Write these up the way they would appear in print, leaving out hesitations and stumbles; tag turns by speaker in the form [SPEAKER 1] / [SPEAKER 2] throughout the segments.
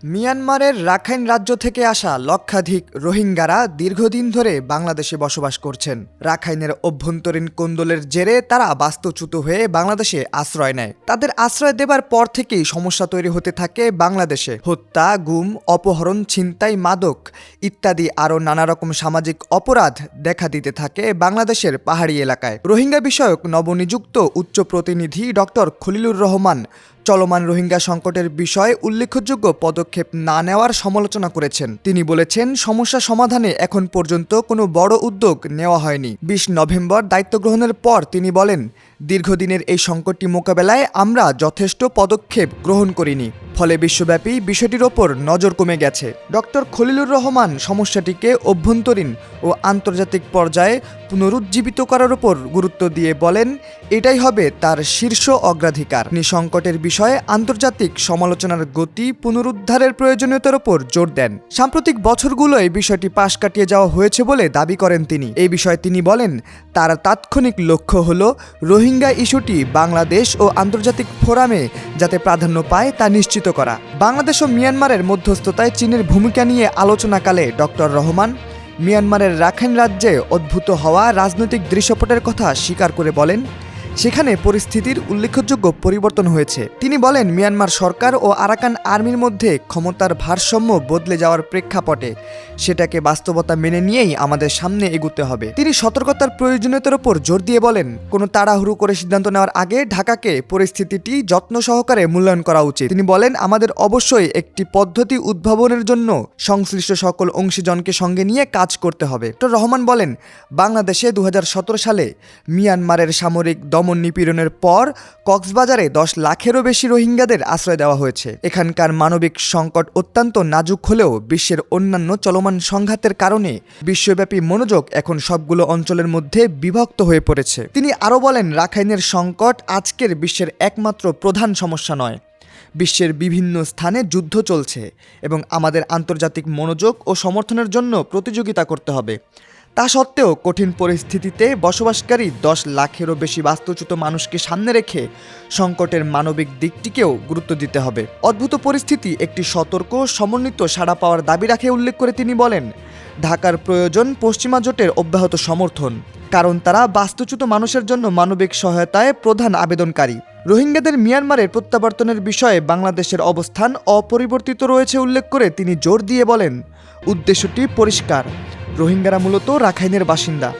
[SPEAKER 1] মিয়ানমারের রাখাইন রাজ্য থেকে আসা লক্ষাধিক রোহিঙ্গারা দীর্ঘদিন ধরে বাংলাদেশে বসবাস করছেন। রাখাইনের অভ্যন্তরীণ কোন্দলের জেরে তারা বাস্তুচ্যুত হয়ে বাংলাদেশে আশ্রয় নেয়। তাদের আশ্রয় দেবার পর থেকেই সমস্যা তৈরি হতে থাকে বাংলাদেশে। হত্যা, গুম, অপহরণ, ছিনতাই, মাদক ইত্যাদি আরও নানা রকম সামাজিক অপরাধ দেখা দিতে থাকে বাংলাদেশের পাহাড়ি এলাকায়। রোহিঙ্গা বিষয়ক নবনিযুক্ত উচ্চ প্রতিনিধি ডক্টর খলিলুর রহমান চলমান রোহিঙ্গা সংকটের বিষয়ে উল্লেখযোগ্য পদক্ষেপ না নেওয়ার সমালোচনা করেছেন। তিনি বলেছেন, সমস্যা সমাধানে এখন পর্যন্ত কোনো বড় উদ্যোগ নেওয়া হয়নি। ২০ নভেম্বর দায়িত্ব গ্রহণের পর তিনি বলেন, দীর্ঘদিনের এই সংকটটি মোকাবেলায় আমরা যথেষ্ট পদক্ষেপ গ্রহণ করিনি, ফলে বিশ্বব্যাপী বিষয়টির ওপর নজর কমে গেছে। ডক্টর খলিলুর রহমান সমস্যাটিকে অভ্যন্তরীণ ও আন্তর্জাতিক পর্যায়ে পুনরুজ্জীবিত করার উপর গুরুত্ব দিয়ে বলেন, এটাই হবে তার শীর্ষ অগ্রাধিকার। তিনি সংকটের বিষয়ে আন্তর্জাতিক সমালোচনার গতি পুনরুদ্ধারের প্রয়োজনীয়তার উপর জোর দেন। সাম্প্রতিক বছরগুলোয় বিষয়টি পাশ কাটিয়ে যাওয়া হয়েছে বলে দাবি করেন তিনি। এই বিষয়ে তিনি বলেন, তার তাৎক্ষণিক লক্ষ্য হল রোহিঙ্গা ইস্যুটি বাংলাদেশ ও আন্তর্জাতিক ফোরামে যাতে প্রাধান্য পায় তা নিশ্চিত করা। বাংলাদেশ ও মিয়ানমারের মধ্যস্থতায় চীনের ভূমিকা নিয়ে আলোচনাকালে ডক্টর রহমান মিয়ানমারের রাখাইন রাজ্যে উদ্ভূত হওয়া রাজনৈতিক দৃশ্যপটের কথা স্বীকার করে বলেন, সেখানে পরিস্থিতির উল্লেখযোগ্য পরিবর্তন হয়েছে। তিনি বলেন, মিয়ানমার সরকার ও আরাকান আর্মির মধ্যে ক্ষমতার ভারসাম্য বদলে যাওয়ার প্রেক্ষাপটে সেটাকে বাস্তবতা মেনে নিয়েই আমাদের সামনে এগুতে হবে। তিনি সতর্কতার প্রয়োজনীয়তার উপর জোর দিয়ে বলেন, কোনো তাড়াহুড়ো করে সিদ্ধান্ত নেওয়ার আগে ঢাকাকে পরিস্থিতিটি যত্ন সহকারে মূল্যায়ন করা উচিত। তিনি বলেন, আমাদের অবশ্যই একটি পদ্ধতি উদ্ভাবনের জন্য সংশ্লিষ্ট সকল অংশীজনকে সঙ্গে নিয়ে কাজ করতে হবে। ডক্টর রহমান বলেন, বাংলাদেশে ২০১৭ সালে মিয়ানমারের সামরিক নিপীড়নের পর কক্সবাজারে ১০ লাখেরও বেশি রোহিঙ্গাদের আশ্রয় দেওয়া হয়েছে। এখানকার মানবিক সংকট অত্যন্ত নাজুক হলেও বিশ্বের অন্যান্য চলমান সংঘাতের কারণে বিশ্বব্যাপী মনোযোগ এখন সবগুলো অঞ্চলের মধ্যে বিভক্ত হয়ে পড়েছে। তিনি আরও বলেন, রাখাইনের সংকট আজকের বিশ্বের একমাত্র প্রধান সমস্যা নয়। বিশ্বের বিভিন্ন স্থানে যুদ্ধ চলছে এবং আমাদের আন্তর্জাতিক মনোযোগ ও সমর্থনের জন্য প্রতিযোগিতা করতে হবে। তা সত্ত্বেও কঠিন পরিস্থিতিতে বসবাসকারী ১০ লাখেরও বেশি বাস্তুচ্যুত মানুষকে সামনে রেখে সংকটের মানবিক দিকটিকেও গুরুত্ব দিতে হবে। অদ্ভুত পরিস্থিতি একটি সতর্ক, সমন্বিত সাড়া পাওয়ার দাবি রাখে উল্লেখ করে তিনি বলেন, ঢাকার প্রয়োজন পশ্চিমা জোটের অব্যাহত সমর্থন, কারণ তারা বাস্তুচ্যুত মানুষের জন্য মানবিক সহায়তায় প্রধান আবেদনকারী। রোহিঙ্গাদের মিয়ানমারের প্রত্যাবর্তনের বিষয়ে বাংলাদেশের অবস্থান অপরিবর্তিত রয়েছে উল্লেখ করে তিনি জোর দিয়ে বলেন, উদ্দেশ্যটি পরিষ্কার। রোহিঙ্গারা মূলত রাখাইনের বাসিন্দা,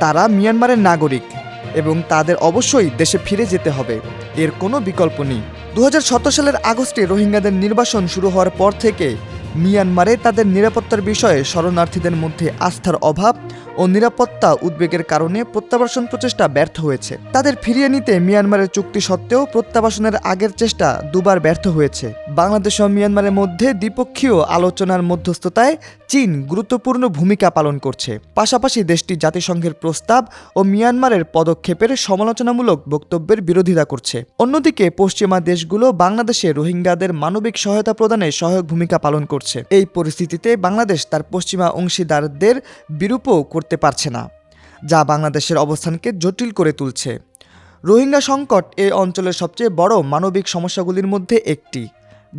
[SPEAKER 1] তারা মিয়ানমারের নাগরিক এবং তাদের অবশ্যই দেশে ফিরে যেতে হবে, এর কোনো বিকল্প নেই। ২০১৭ সালের আগস্টে রোহিঙ্গাদের নির্বাসন শুরু হওয়ার পর থেকে মিয়ানমারে তাদের নিরাপত্তার বিষয়ে শরণার্থীদের মধ্যে আস্থার অভাব ও নিরাপত্তা উদ্বেগের কারণে প্রত্যাবাসন প্রচেষ্টা ব্যর্থ হয়েছে। তাদের ফিরিয়ে নিতে মিয়ানমারের চুক্তি সত্ত্বেও প্রত্যাবাসনের আগের চেষ্টা দুবার ব্যর্থ হয়েছে। বাংলাদেশ ও মিয়ানমারের মধ্যে দ্বিপক্ষীয় আলোচনার মধ্যস্থতায় চীন গুরুত্বপূর্ণ ভূমিকা পালন করছে। পাশাপাশি দেশটি জাতিসংঘের প্রস্তাব ও মিয়ানমারের পদক্ষেপের সমালোচনামূলক বক্তব্যের বিরোধিতা করছে। অন্যদিকে পশ্চিমা দেশগুলো বাংলাদেশে রোহিঙ্গাদের মানবিক সহায়তা প্রদানে সহায়ক ভূমিকা পালন করছে। এই পরিস্থিতিতে বাংলাদেশ তার পশ্চিমা অংশীদারদের বিরূপও করতে পারছে না, যা বাংলাদেশের অবস্থানকে জটিল করে তুলছে। রোহিঙ্গা সংকট এই অঞ্চলের সবচেয়ে বড় মানবিক সমস্যাগুলির মধ্যে একটি,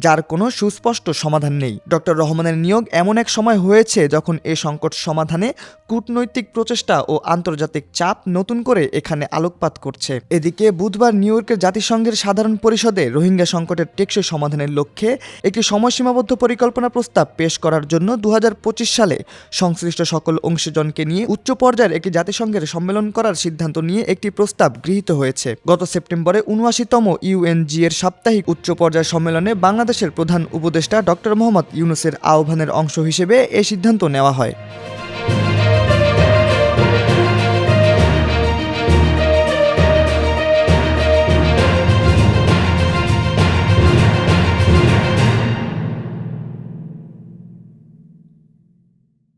[SPEAKER 1] যার কোনো সুস্পষ্ট সমাধান নেই। ডক্টর রহমানের নিয়োগ এমন এক সময় হয়েছে যখন এই সংকট সমাধানে কূটনৈতিক প্রচেষ্টা ও আন্তর্জাতিক চাপ নতুন করে এখানে আলোকপাত করছে। এদিকে বুধবার নিউ ইয়র্কের জাতিসংঘের সাধারণ পরিষদে রোহিঙ্গা সংকটের টেকসই সমাধানের লক্ষ্যে একটি সময়সীমাবদ্ধ পরিকল্পনা প্রস্তাব পেশ করার জন্য ২০২৫ সালে সংশ্লিষ্ট সকল অংশীজনকে নিয়ে উচ্চ পর্যায়ের একটি জাতিসংঘের সম্মেলন করার সিদ্ধান্ত নিয়ে একটি প্রস্তাব গৃহীত হয়েছে। গত সেপ্টেম্বরে ৭৯তম ইউএনজি এর সাপ্তাহিক উচ্চ পর্যায়ের সম্মেলনে বাংলাদেশের প্রধান উপদেষ্টা ডক্টর মোহাম্মদ ইউনূসের আহ্বানের অংশ হিসেবে এই সিদ্ধান্ত নেওয়া হয়।